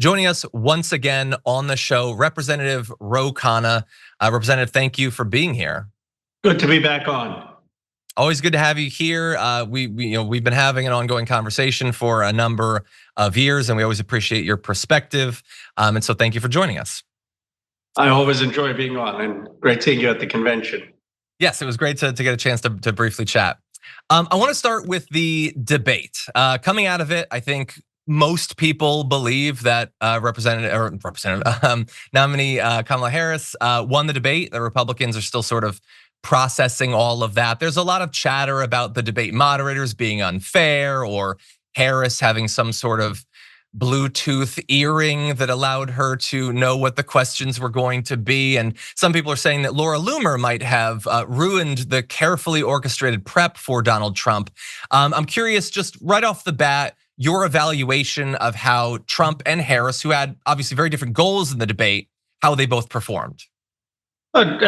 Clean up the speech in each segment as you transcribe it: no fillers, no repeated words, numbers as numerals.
Joining us once again on the show, Representative Khanna. Representative, thank you for being here. Good to be back on. Always good to have you here. We've been having an ongoing conversation for a number of years, and we always appreciate your perspective. And so, thank you for joining us. I always enjoy being on, and great seeing you at the convention. Yes, it was great to get a chance to briefly chat. I want to start with the debate. Coming out of it, I think most people believe that nominee Kamala Harris won the debate. The Republicans are still sort of processing all of that. There's a lot of chatter about the debate moderators being unfair, or Harris having some sort of Bluetooth earring that allowed her to know what the questions were going to be. And some people are saying that Laura Loomer might have ruined the carefully orchestrated prep for Donald Trump. I'm curious, just right off the bat, your evaluation of how Trump and Harris, who had obviously very different goals in the debate, how they both performed. But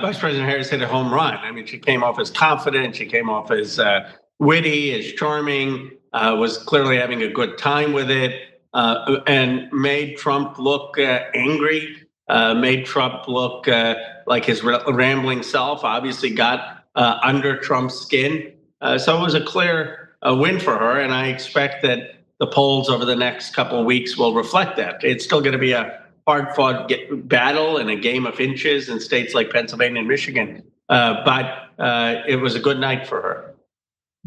Vice President Harris hit a home run. I mean, she came off as confident. She came off as witty, as charming, was clearly having a good time with it, and made Trump look angry, made Trump look like his rambling self, obviously got under Trump's skin. So it was a clear win for her, and I expect that the polls over the next couple of weeks will reflect that. It's still going to be a hard-fought battle and a game of inches in states like Pennsylvania and Michigan, but it was a good night for her.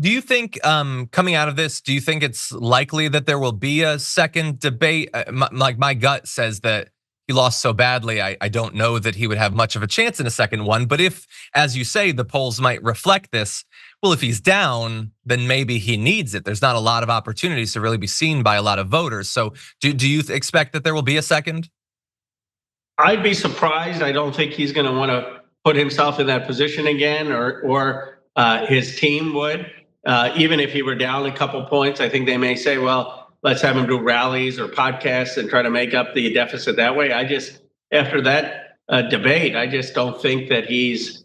Do you think, coming out of this, do you think it's likely that there will be a second debate? My gut says that he lost so badly, I don't know that he would have much of a chance in a second one. But if, as you say, the polls might reflect this, well, if he's down, then maybe he needs it. There's not a lot of opportunities to really be seen by a lot of voters. So do you expect that there will be a second? I'd be surprised. I don't think he's going to want to put himself in that position again, or his team would. Even if he were down a couple points, I think they may say, well, let's have him do rallies or podcasts and try to make up the deficit that way. After that debate, I just don't think that he's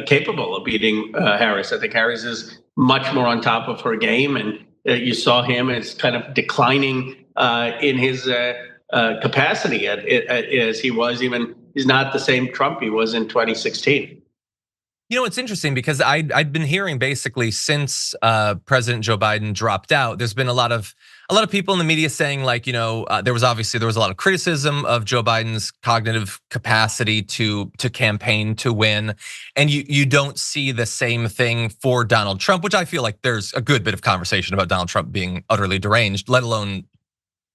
capable of beating Harris. I think Harris is much more on top of her game, and you saw him as kind of declining in his capacity as he was. Even he's not the same Trump he was in 2016. You know, it's interesting because I'd been hearing basically since President Joe Biden dropped out, there's been a lot of people in the media saying, like, there was a lot of criticism of Joe Biden's cognitive capacity to campaign to win, and you don't see the same thing for Donald Trump, which I feel like there's a good bit of conversation about Donald Trump being utterly deranged, let alone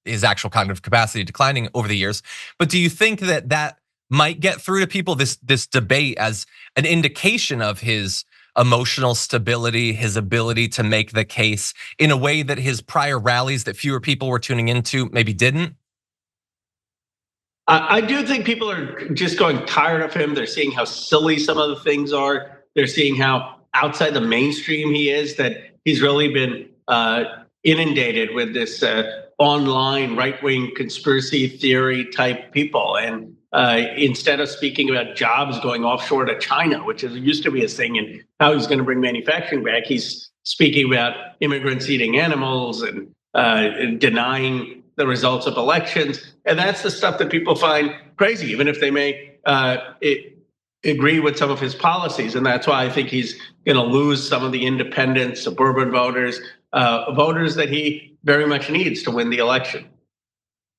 his actual cognitive capacity declining over the years. But do you think that might get through to people, this debate, as an indication of his emotional stability, his ability to make the case in a way that his prior rallies that fewer people were tuning into maybe didn't? I do think people are just going tired of him. They're seeing how silly some of the things are. They're seeing how outside the mainstream he is, that he's really been inundated with this online right-wing conspiracy theory type people. And instead of speaking about jobs going offshore to China, which used to be a thing, and how he's going to bring manufacturing back, he's speaking about immigrants eating animals and denying the results of elections. And that's the stuff that people find crazy, even if they may agree with some of his policies. And that's why I think he's going to lose some of the independent suburban voters, voters that he very much needs to win the election.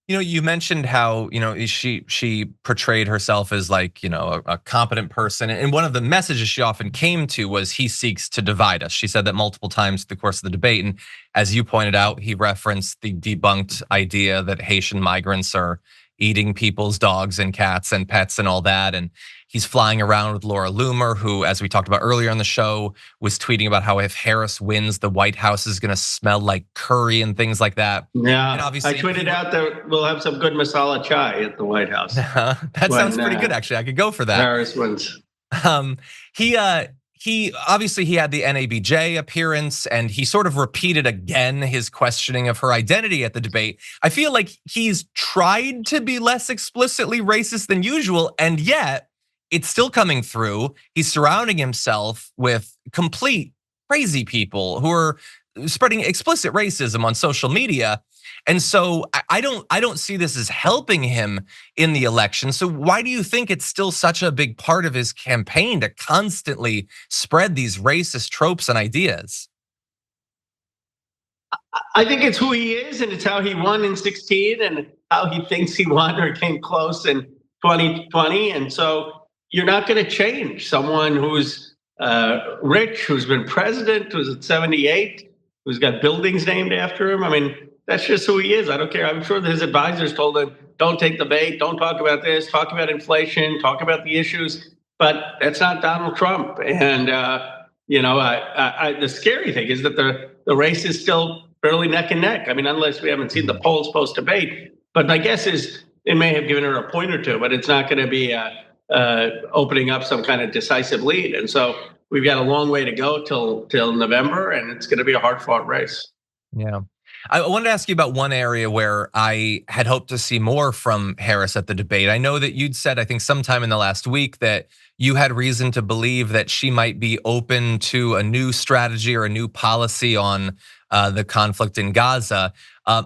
You mentioned how, she portrayed herself as like, a competent person. And one of the messages she often came to was, he seeks to divide us. She said that multiple times through the course of the debate. And as you pointed out, he referenced the debunked idea that Haitian migrants are eating people's dogs and cats and pets and all that. And he's flying around with Laura Loomer, who, as we talked about earlier on the show, was tweeting about how if Harris wins, the White House is going to smell like curry and things like that. Yeah, and obviously, I tweeted out that we'll have some good masala chai at the White House. That sounds pretty good, actually. I could go for that. Harris wins. He obviously had the NABJ appearance, and he sort of repeated again his questioning of her identity at the debate. I feel like he's tried to be less explicitly racist than usual, and yet it's still coming through. He's surrounding himself with complete crazy people who are spreading explicit racism on social media. And so I don't see this as helping him in the election. So why do you think it's still such a big part of his campaign to constantly spread these racist tropes and ideas? I think it's who he is, and it's how he won in 16 and how he thinks he won or came close in 2020. And so you're not going to change someone who's rich, who's been president, who's at 78, who's got buildings named after him. I mean, that's just who he is. I don't care. I'm sure that his advisors told him, don't take the bait, don't talk about this, talk about inflation, talk about the issues. But that's not Donald Trump. And, the scary thing is that the race is still fairly neck and neck. I mean, unless we haven't seen the polls post debate. But my guess is it may have given her a point or two, but it's not going to be opening up some kind of decisive lead. And so we've got a long way to go till November, and it's going to be a hard fought race. Yeah. I wanted to ask you about one area where I had hoped to see more from Harris at the debate. I know that you'd said, I think sometime in the last week, that you had reason to believe that she might be open to a new strategy or a new policy on the conflict in Gaza.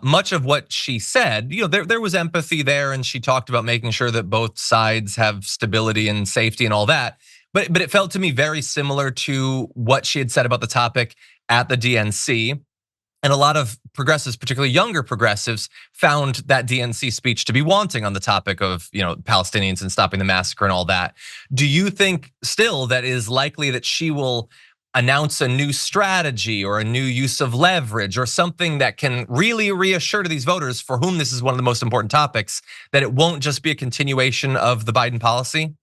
Much of what she said, there was empathy there, and she talked about making sure that both sides have stability and safety and all that. But it felt to me very similar to what she had said about the topic at the DNC. And a lot of progressives, particularly younger progressives, found that DNC speech to be wanting on the topic of Palestinians and stopping the massacre and all that. Do you think still that it is likely that she will announce a new strategy or a new use of leverage or something that can really reassure to these voters for whom this is one of the most important topics, that it won't just be a continuation of the Biden policy?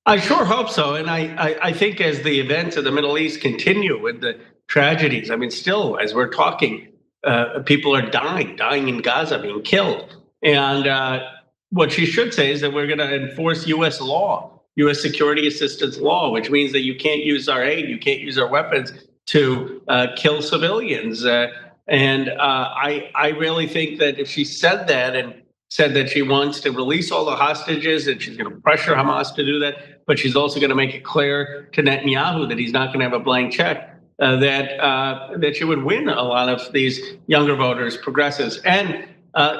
I sure hope so. And I think as the events in the Middle East continue with the tragedies, I mean, still, as we're talking, people are dying in Gaza, being killed. And what she should say is that we're going to enforce US law, US security assistance law, which means that you can't use our aid, you can't use our weapons to kill civilians. I really think that if she said that and said that she wants to release all the hostages and she's going to pressure Hamas to do that, but she's also going to make it clear to Netanyahu that he's not going to have a blank check, that she would win a lot of these younger voters, progressives, and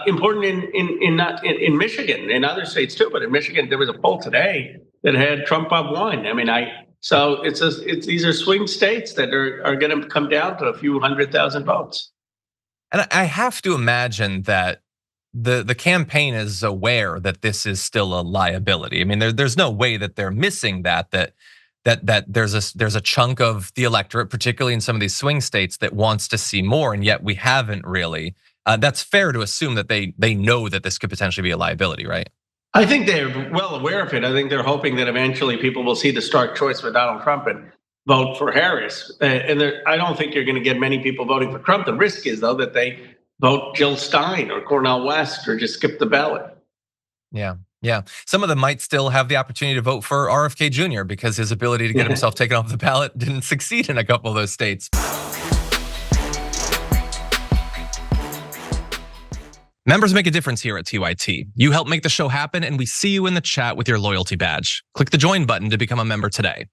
important in Michigan, in other states too. But in Michigan, there was a poll today that had Trump up one. I mean, so these are swing states that are going to come down to a few 100,000 votes. And I have to imagine that the campaign is aware that this is still a liability. I mean, there's no way that they're missing that there's a chunk of the electorate, particularly in some of these swing states, that wants to see more, and yet we haven't really. That's fair to assume that they know that this could potentially be a liability, right? I think they're well aware of it. I think they're hoping that eventually people will see the stark choice for Donald Trump and vote for Harris. And I don't think you're going to get many people voting for Trump. The risk is, though, that they vote Jill Stein or Cornel West or just skip the ballot. Yeah. Some of them might still have the opportunity to vote for RFK Jr. because his ability to get himself taken off the ballot didn't succeed in a couple of those states. Members make a difference here at TYT. You help make the show happen, and we see you in the chat with your loyalty badge. Click the join button to become a member today.